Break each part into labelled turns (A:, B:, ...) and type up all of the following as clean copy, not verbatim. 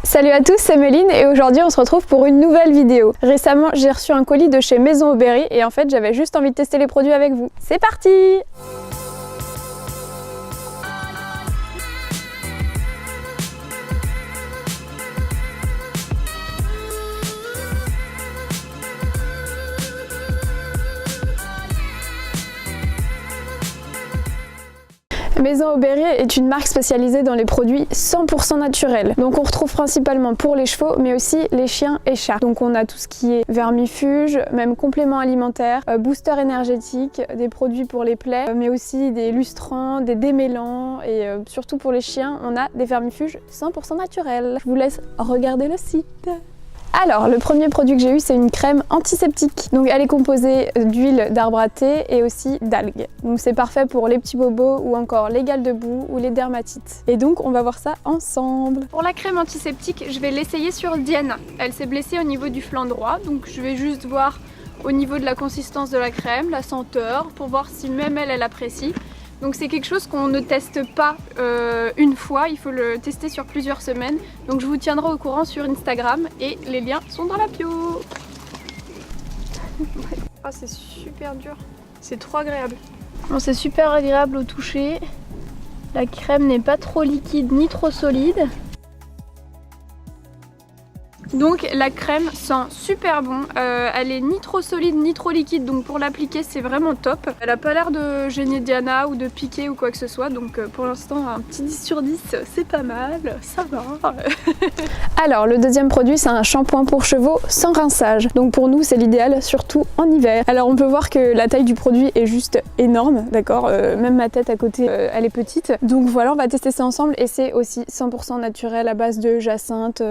A: Salut à tous, c'est Méline et aujourd'hui on se retrouve pour une nouvelle vidéo. Récemment j'ai reçu un colis de chez Maison Aubéry et en fait j'avais juste envie de tester les produits avec vous. C'est parti! Maison Aubéry est une marque spécialisée dans les produits 100% naturels. Donc on retrouve principalement pour les chevaux mais aussi les chiens et chats. Donc on a tout ce qui est vermifuge, même compléments alimentaires, booster énergétique, des produits pour les plaies, mais aussi des lustrants, des démêlants et surtout pour les chiens on a des vermifuges 100% naturels. Je vous laisse regarder le site. Alors, le premier produit que j'ai eu, c'est une crème antiseptique. Donc elle est composée d'huile d'arbre à thé et aussi d'algues. Donc c'est parfait pour les petits bobos ou encore les gales de boue ou les dermatites. Et donc on va voir ça ensemble. Pour la crème antiseptique, je vais l'essayer sur Diana. Elle s'est blessée au niveau du flanc droit, donc je vais juste voir au niveau de la consistance de la crème, la senteur, pour voir si même elle apprécie. Donc c'est quelque chose qu'on ne teste pas une fois, il faut le tester sur plusieurs semaines. Donc je vous tiendrai au courant sur Instagram et les liens sont dans la bio. Oh, c'est super dur, c'est trop agréable. Bon, c'est super agréable au toucher. La crème n'est pas trop liquide ni trop solide. Donc la crème sent super bon, elle est ni trop solide ni trop liquide, donc pour l'appliquer c'est vraiment top. Elle a pas l'air de gêner Diana ou de piquer ou quoi que ce soit, donc pour l'instant un petit 10 sur 10 c'est pas mal, ça va. Alors le deuxième produit c'est un shampoing pour chevaux sans rinçage, donc pour nous c'est l'idéal surtout en hiver. Alors on peut voir que la taille du produit est juste énorme, d'accord, même ma tête à côté elle est petite. Donc voilà, on va tester ça ensemble et c'est aussi 100% naturel à base de jacinthe,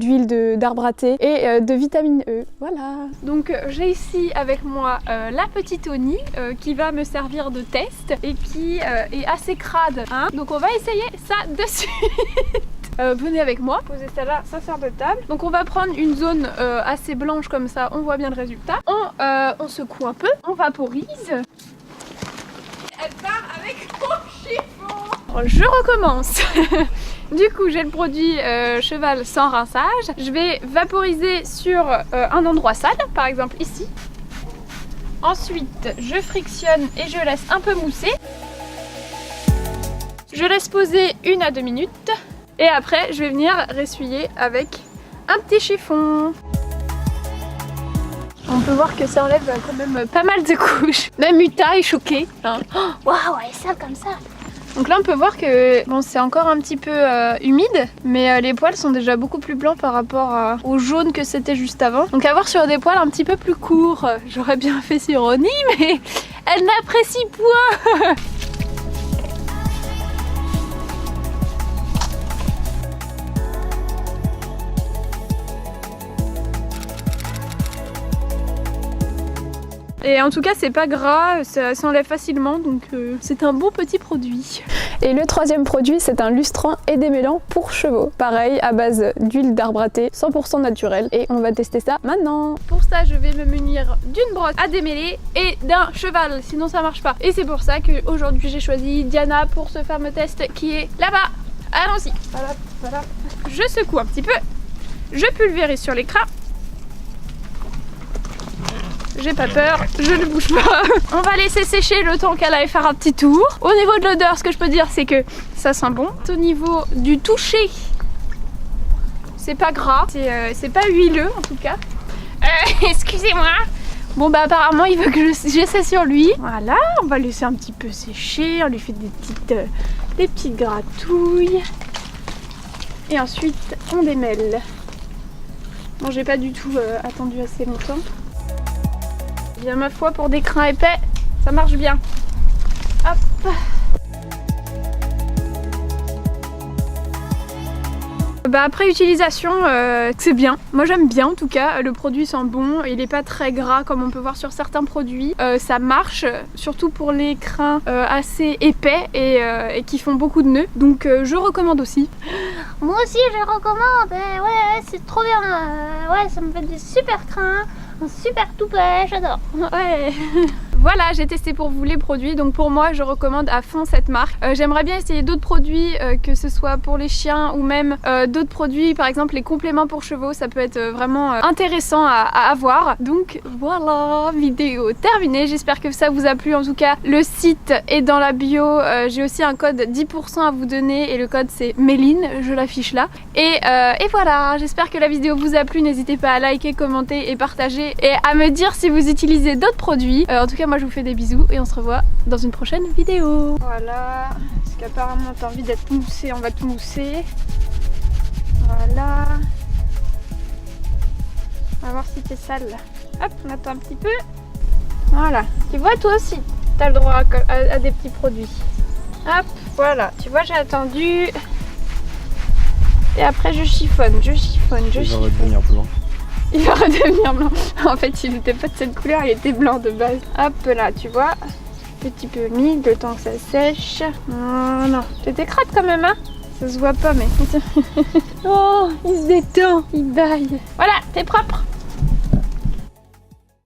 A: d'huile d'arbre à thé et de vitamine E, voilà. Donc j'ai ici avec moi la petite Oni qui va me servir de test et qui est assez crade, hein. Donc on va essayer ça de suite. Venez avec moi, posez ça là, ça sert de table. Donc on va prendre une zone assez blanche comme ça, on voit bien le résultat. On secoue un peu, on vaporise. Elle part avec mon chiffon. Je recommence. Du coup j'ai le produit cheval sans rinçage. Je vais vaporiser sur un endroit sale, par exemple ici. Ensuite je frictionne et je laisse un peu mousser. Je laisse poser 1 à 2 minutes. Et après je vais venir ressuyer avec un petit chiffon. On peut voir que ça enlève quand même pas mal de couches. Même Uta est choquée, hein. Waouh, elle est sale comme ça. Donc là on peut voir que bon, c'est encore un petit peu humide, mais les poils sont déjà beaucoup plus blancs par rapport au jaune que c'était juste avant. Donc à voir sur des poils un petit peu plus courts. J'aurais bien fait sur Oni, mais elle n'apprécie point. Et en tout cas c'est pas gras, ça s'enlève facilement, donc c'est un bon petit produit. Et le troisième produit c'est un lustrant et démêlant pour chevaux. Pareil à base d'huile d'arbre à thé, 100% naturel. Et on va tester ça maintenant. Pour ça je vais me munir d'une brosse à démêler et d'un cheval, sinon ça marche pas. Et c'est pour ça qu'aujourd'hui j'ai choisi Diana pour ce fameux test qui est là-bas. Allons-y. Voilà, voilà. Je secoue un petit peu, je pulvérise sur l'écran. J'ai pas peur, je ne bouge pas. On va laisser sécher le temps qu'elle aille faire un petit tour. Au niveau de l'odeur, ce que je peux dire, c'est que ça sent bon. Au niveau du toucher, c'est pas gras, c'est pas huileux en tout cas. Excusez-moi. Bon bah apparemment il veut que j'essaie sur lui. Voilà, on va laisser un petit peu sécher, on lui fait des petites gratouilles. Et ensuite on démêle. Bon, j'ai pas du tout attendu assez longtemps. Bien ma foi pour des crins épais, ça marche bien. Hop. Bah après utilisation, c'est bien. Moi j'aime bien en tout cas, le produit sent bon, il est pas très gras comme on peut voir sur certains produits. Ça marche, surtout pour les crins assez épais et qui font beaucoup de nœuds. Donc je recommande aussi.
B: Moi aussi je recommande, ouais c'est trop bien, ouais ça me fait des super crins. Un super toupet, j'adore.
A: Ouais. Voilà, j'ai testé pour vous les produits, donc pour moi je recommande à fond cette marque. J'aimerais bien essayer d'autres produits, que ce soit pour les chiens ou même d'autres produits, par exemple les compléments pour chevaux, ça peut être vraiment intéressant à avoir. Donc voilà, vidéo terminée, j'espère que ça vous a plu. En tout cas, le site est dans la bio, j'ai aussi un code 10% à vous donner et le code c'est Méline, je l'affiche là. Et voilà, j'espère que la vidéo vous a plu, n'hésitez pas à liker, commenter et partager et à me dire si vous utilisez d'autres produits. En tout cas moi je vous fais des bisous et on se revoit dans une prochaine vidéo. Voilà, parce qu'apparemment t'as envie d'être moussé, on va te mousser. Voilà. On va voir si t'es sale. Hop, on attend un petit peu. Voilà, tu vois toi aussi, t'as le droit à des petits produits. Hop, voilà, tu vois j'ai attendu. Et après je chiffonne, je chiffonne, je chiffonne.
C: Il va redevenir blanc.
A: Il va redevenir blanc. En fait il n'était pas de cette couleur, il était blanc de base. Hop là, tu vois. Petit peu humide, le temps que ça sèche. Oh non, t'étais crade quand même hein. Ça se voit pas mais... Oh, il se détend, il baille. Voilà, t'es propre.